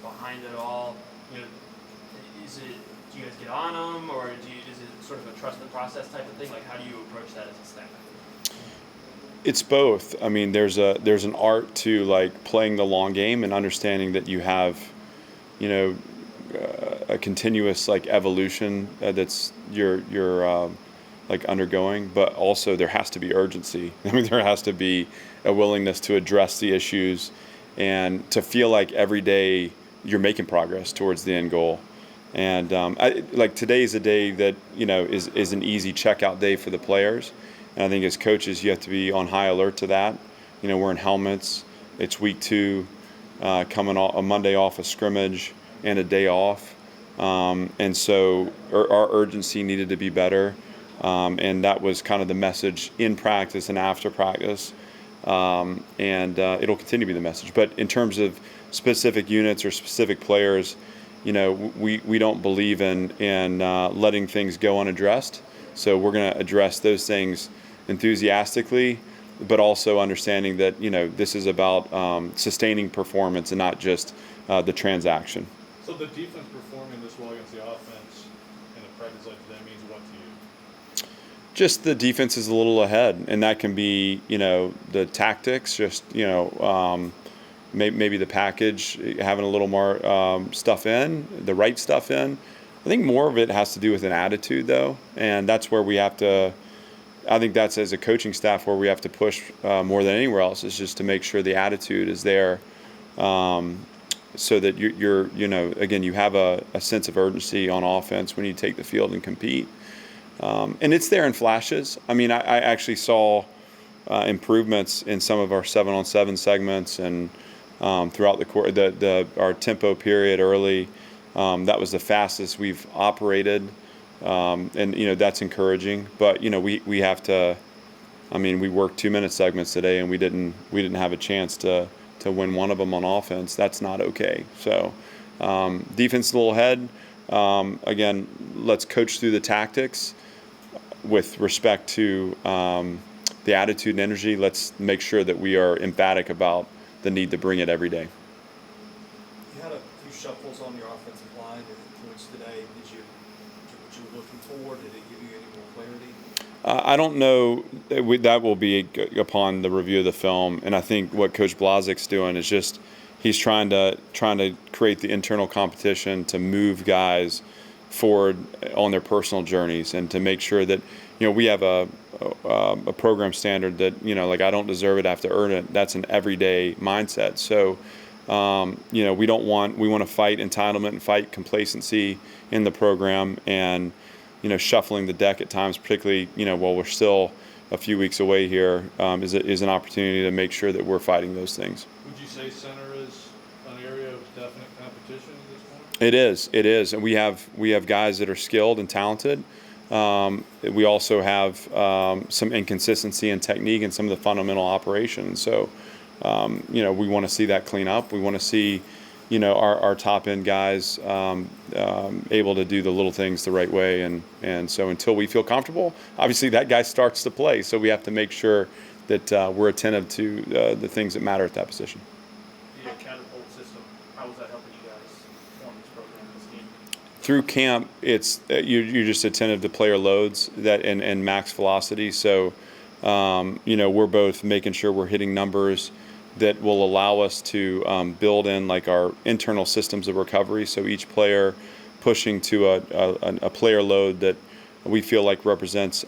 behind it all? Is it, do you guys get on them, or is it sort of a trust the process type of thing? Like, how do you approach that as a staff? It's both. I mean, there's an art to like playing the long game and understanding that you have, you know, a continuous like evolution that's you're like undergoing, but also there has to be urgency. I mean, there has to be a willingness to address the issues and to feel like every day you're making progress towards the end goal. And like today's a day that is an easy checkout day for the players. And I think as coaches, you have to be on high alert to that. We're in helmets. It's week 2, coming off a Monday off a scrimmage and a day off. And so our urgency needed to be better. And that was kind of the message in practice and after practice. And it'll continue to be the message. But in terms of specific units or specific players, we don't believe in letting things go unaddressed. So we're going to address those things enthusiastically, but also understanding that this is about sustaining performance and not just the transaction. So the defense performing this well against the offense in a practice like today means what to you? Just the defense is a little ahead, and that can be the tactics, just maybe the package, having a little more stuff in, the right stuff in. I think more of it has to do with an attitude, though, and that's where we have to. I think that's as a coaching staff where we have to push more than anywhere else, is just to make sure the attitude is there, so that you're again, you have a sense of urgency on offense when you take the field and compete, and it's there in flashes. I mean, I actually saw improvements in some of our 7-on-7 segments and throughout our tempo period early. That was the fastest we've operated. And that's encouraging, but we have to. I mean, we worked 2-minute segments today, and we didn't have a chance to win one of them on offense. That's not okay. So defense is a little ahead. Again, let's coach through the tactics with respect to the attitude and energy. Let's make sure that we are emphatic about the need to bring it every day. You had a few shuffles on your offensive line towards today. What you were looking for? Did it give you any more clarity? I don't know. That will be upon the review of the film, and I think what Coach Blazek's doing is just he's trying to create the internal competition to move guys forward on their personal journeys and to make sure that we have a program standard that like I don't deserve it, I have to earn it. That's an everyday mindset. So we want to fight entitlement and fight complacency in the program, and shuffling the deck at times, particularly while we're still a few weeks away here, is an opportunity to make sure that we're fighting those things. Would you say center is an area of definite competition at this point? It is, and we have guys that are skilled and talented. We also have some inconsistency in technique and some of the fundamental operations. So, we want to see that clean up. We want to see, our top end guys able to do the little things the right way. And so until we feel comfortable, obviously that guy starts to play. So we have to make sure that we're attentive to the things that matter at that position. The catapult system, how is that helping you guys form this program, this team? Through camp, it's you're just attentive to player loads and max velocity. So, we're both making sure we're hitting numbers that will allow us to build in like our internal systems of recovery. So each player pushing to a player load that we feel like represents,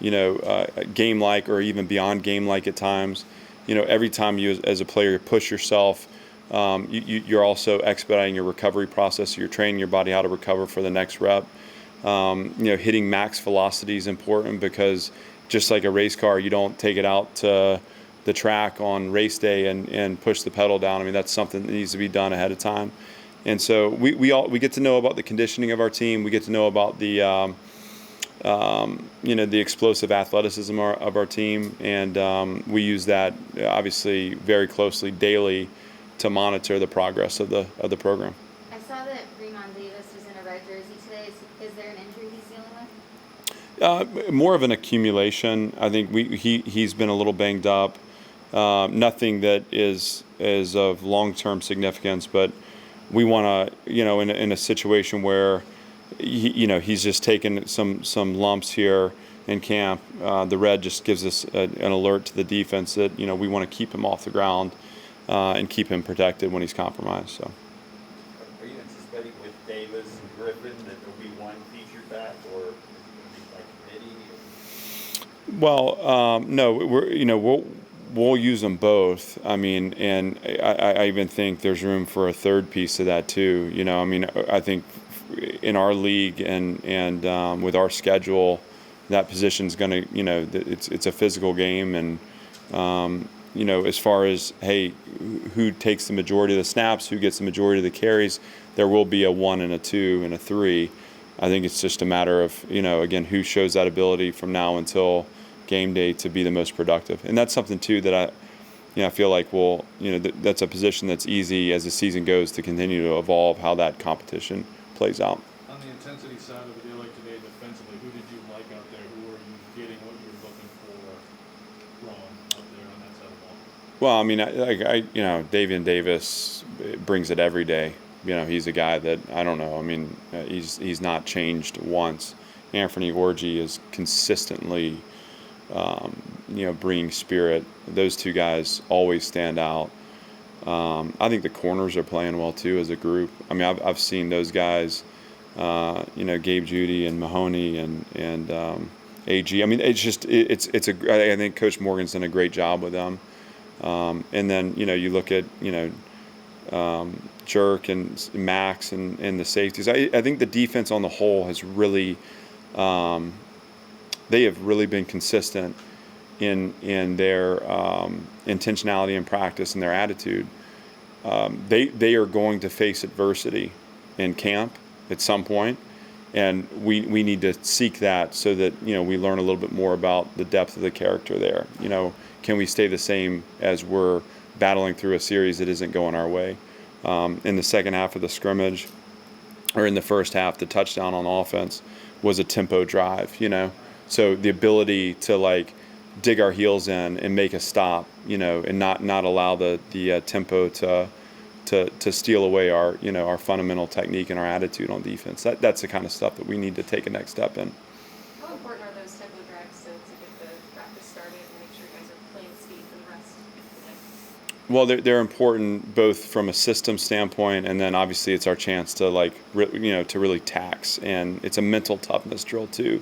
game-like or even beyond game-like at times. Every time you as a player push yourself, you're also expediting your recovery process. You're training your body how to recover for the next rep. Hitting max velocity is important because just like a race car, you don't take it out to the track on race day and push the pedal down. I mean, that's something that needs to be done ahead of time. And so we get to know about the conditioning of our team. We get to know about the the explosive athleticism of our team, and we use that obviously very closely daily to monitor the progress of the program. I saw that Remon Davis was in a red jersey today. Is there an injury he's dealing with? More of an accumulation. I think he's been a little banged up. Nothing that is of long-term significance, but we want to, in a situation where he's just taken some lumps here in camp. The red just gives us an alert to the defense that we want to keep him off the ground and keep him protected when he's compromised. So. Are you anticipating with Davis and Griffin that there'll be one featured back, or is it going to be like committee? Well, no, we'll use them both. I mean, and I even think there's room for a third piece of that too. I think in our league and with our schedule, that position's going to, it's a physical game, and as far as who takes the majority of the snaps, who gets the majority of the carries, there will be a 1 and a 2 and a 3. I think it's just a matter of again, who shows that ability from now until game day to be the most productive. And that's something too that I feel like that's a position that's easy as the season goes to continue to evolve how that competition plays out. On the intensity side of the deal, like today defensively, who did you like out there? Who are you getting what you're looking for from out there on that side of the ball? Well, I mean, Davian Davis brings it every day. He's a guy that I don't know. I mean, he's not changed once. Anthony Orji is consistently bringing spirit. Those two guys always stand out. I think the corners are playing well too as a group. I mean, I've seen those guys, Gabe Judy and Mahoney and AG. I mean, I think Coach Morgan's done a great job with them. And then you look at Jerk and Max and the safeties. I think the defense on the whole has really. They have really been consistent in their intentionality in practice and their attitude. They are going to face adversity in camp at some point, and we need to seek that so that we learn a little bit more about the depth of the character there. Can we stay the same as we're battling through a series that isn't going our way? In the second half of the scrimmage, or in the first half, the touchdown on offense was a tempo drive. So the ability to dig our heels in and make a stop, and not allow the tempo to steal away our fundamental technique and our attitude on defense. That's the kind of stuff that we need to take a next step in. How important are those tempo drives to get the practice started and make sure you guys are playing speed for the rest of the day? Well, they're important both from a system standpoint, and then obviously it's our chance to to really tax, and it's a mental toughness drill too.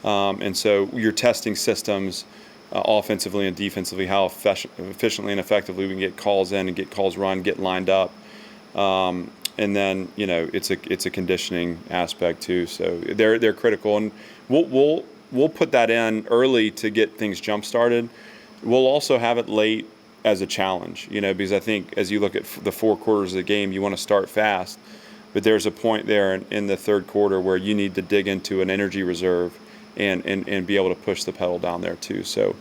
And so you're testing systems offensively and defensively, how efficiently and effectively we can get calls in and get calls run, get lined up. And then it's a conditioning aspect too. So they're critical, and we'll put that in early to get things jump started. We'll also have it late as a challenge, because I think as you look at the 4 quarters of the game, you want to start fast, but there's a point there in the third quarter where you need to dig into an energy reserve and be able to push the pedal down there too. So,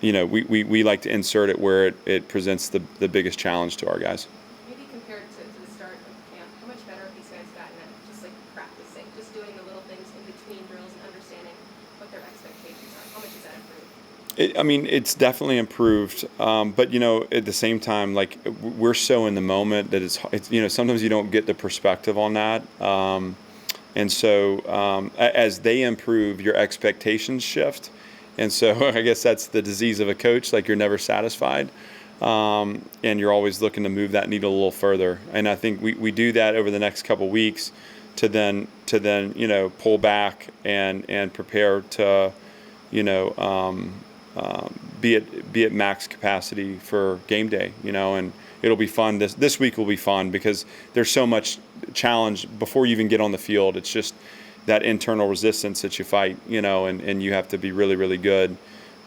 we like to insert it where it presents the biggest challenge to our guys. Maybe compared to the start of camp, how much better have these guys gotten at just practicing, just doing the little things in between drills and understanding what their expectations are? How much has that improved? It's definitely improved, but at the same time, we're so in the moment that it's sometimes you don't get the perspective on that. And so as they improve, your expectations shift. And so I guess that's the disease of a coach, you're never satisfied. And you're always looking to move that needle a little further. And I think we do that over the next couple weeks to then pull back and prepare to, be at max capacity for game day, and it'll be fun. This week will be fun because there's so much challenge before you even get on the field. It's just that internal resistance that you fight, and you have to be really, really good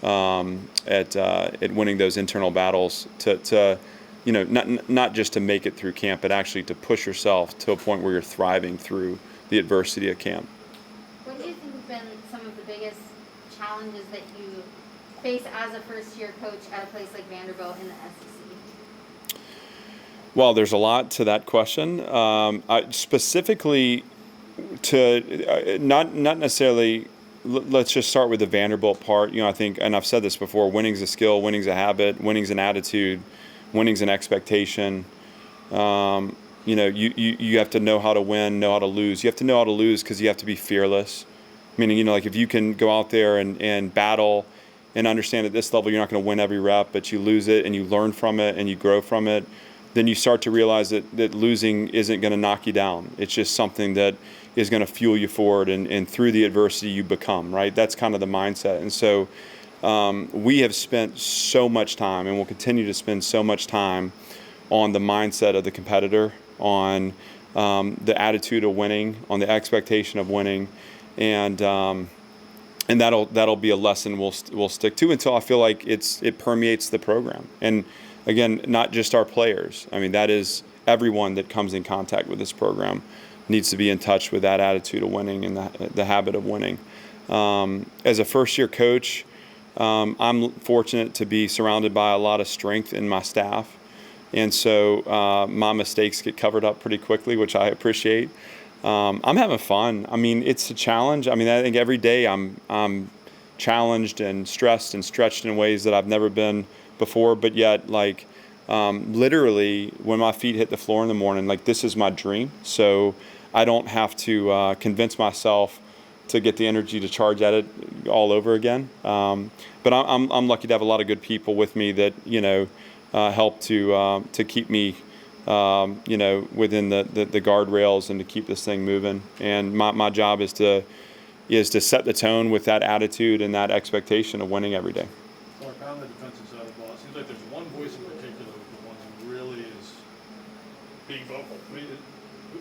at winning those internal battles to not just to make it through camp, but actually to push yourself to a point where you're thriving through the adversity of camp. What do you think have been some of the biggest challenges that you face as a first-year coach at a place like Vanderbilt in the SEC? Well, there's a lot to that question. Specifically to not necessarily. Let's just start with the Vanderbilt part. I think, and I've said this before: winning's a skill, winning's a habit, winning's an attitude, winning's an expectation. You have to know how to win, know how to lose. You have to know how to lose because you have to be fearless. Meaning, like if you can go out there and battle and understand at this level you're not going to win every rep, but you lose it and you learn from it and you grow from it, then you start to realize that losing isn't going to knock you down. It's just something that is going to fuel you forward, and through the adversity you become, right? That's kind of the mindset. And so we have spent so much time and will continue to spend so much time on the mindset of the competitor, on the attitude of winning, on the expectation of winning, and that'll be a lesson we'll stick to until I feel like it permeates the program. And again, not just our players. I mean, that is everyone that comes in contact with this program needs to be in touch with that attitude of winning and the habit of winning. As a first-year coach, I'm fortunate to be surrounded by a lot of strength in my staff. And so my mistakes get covered up pretty quickly, which I appreciate. I'm having fun. I mean, it's a challenge. I mean, I think every day I'm challenged and stressed and stretched in ways that I've never been before. But yet, like, literally, when my feet hit the floor in the morning, like, this is my dream. So I don't have to convince myself to get the energy to charge at it all over again. But I'm lucky to have a lot of good people with me that, help to keep me, within the guardrails and to keep this thing moving. And my job is to set the tone with that attitude and that expectation of winning every day. Clark, on the defensive side of the ball, it seems like there's one voice in particular, the one who really is being vocal. I mean,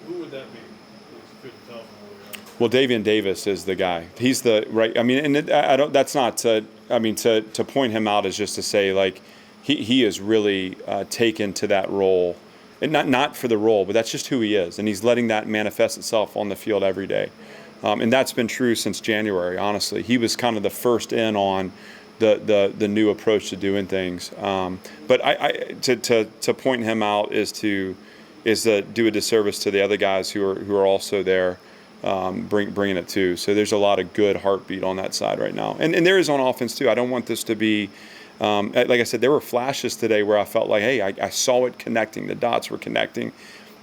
who would that be? It's good to tell from where we are. Well, Davian Davis is the guy. He's the right. I mean, and I don't. That's not to. I mean, to point him out is just to say, like, he is really taken to that role, and not for the role, but that's just who he is, and he's letting that manifest itself on the field every day, and that's been true since January. Honestly, he was kind of the first in on the new approach to doing things. But to point him out is to do a disservice to the other guys who are also there. Bringing it too. So there's a lot of good heartbeat on that side right now. And there is on offense too. I don't want this to be, like I said, there were flashes today where I felt like, hey, I saw it connecting. The dots were connecting.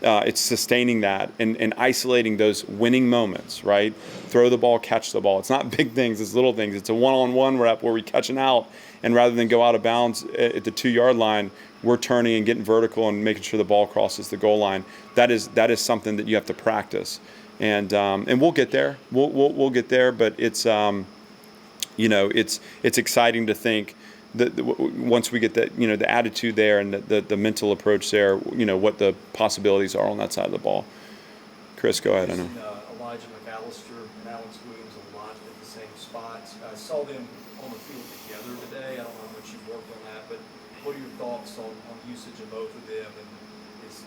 It's sustaining that and isolating those winning moments, right? Throw the ball, catch the ball. It's not big things, it's little things. It's a one-on-one rep where we catch an out, and rather than go out of bounds at the 2-yard line, we're turning and getting vertical and making sure the ball crosses the goal line. That is something that you have to practice. And we'll get there. We'll get there. But it's it's exciting to think that once we get that the attitude there and the mental approach there, what the possibilities are on that side of the ball. Chris, go ahead. I know. Elijah McAllister and Alex Williams a lot at the same spots. I saw them on the field together today. I don't know how much you've worked on that, but what are your thoughts on usage of both of them? And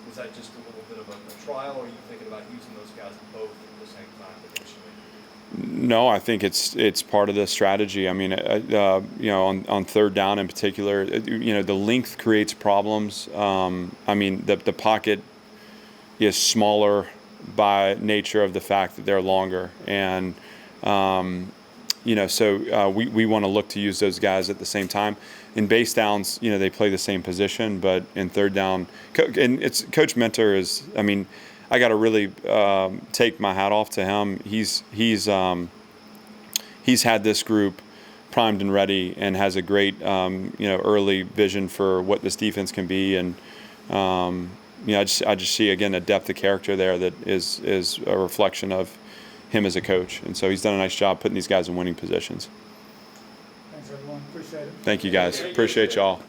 was that just a little bit of a trial, or are you thinking about using those guys both at the same time potentially? No, I think it's part of the strategy. I mean, on third down in particular, the length creates problems. I mean, the pocket is smaller by nature of the fact that they're longer, and so we want to look to use those guys at the same time. In base downs, they play the same position, but in third down, and it's Coach Mentor is. I mean, I got to really take my hat off to him. He's had this group primed and ready, and has a great early vision for what this defense can be. And I just see again a depth of character there that is a reflection of him as a coach. And so he's done a nice job putting these guys in winning positions. Thanks, everyone. Appreciate it. Thank you, guys. Appreciate y'all.